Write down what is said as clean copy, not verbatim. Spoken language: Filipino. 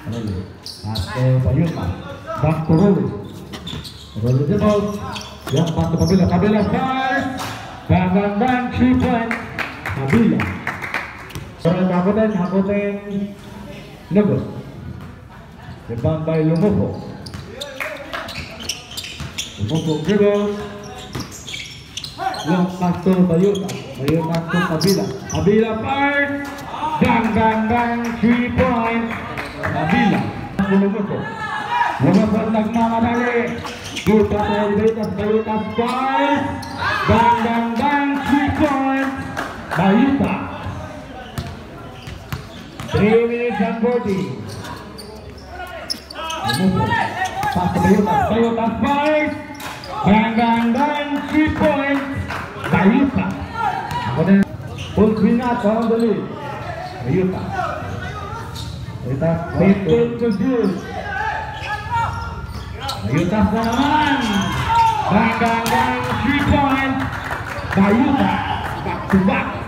Atau Bayuta. Back to Roli. Roli the ball. Yang back to Kabila. Kabila fires. Bang 3 point. Kabila. So hakutin. Lugos. Rebound by Lumoko. Lumoko dribbles. Long pass to Bayuta. Bayuta to Kabila. Kabila fires. Bang 3 point. Kabila. Lumoko. Lumoko nagmamadali. Good pass to Bayuta. Bayuta fires. Bang 3 point. Bayuta. 3 minutes and 40. Pass to Bayuta. Bayuta fires. Bang 3 point. Bayuta. Full swing out on the lead. Bayuta. Bayuta 15 to 0. Bayuta na naman. Bang 3 point. Bayuta. Back to back.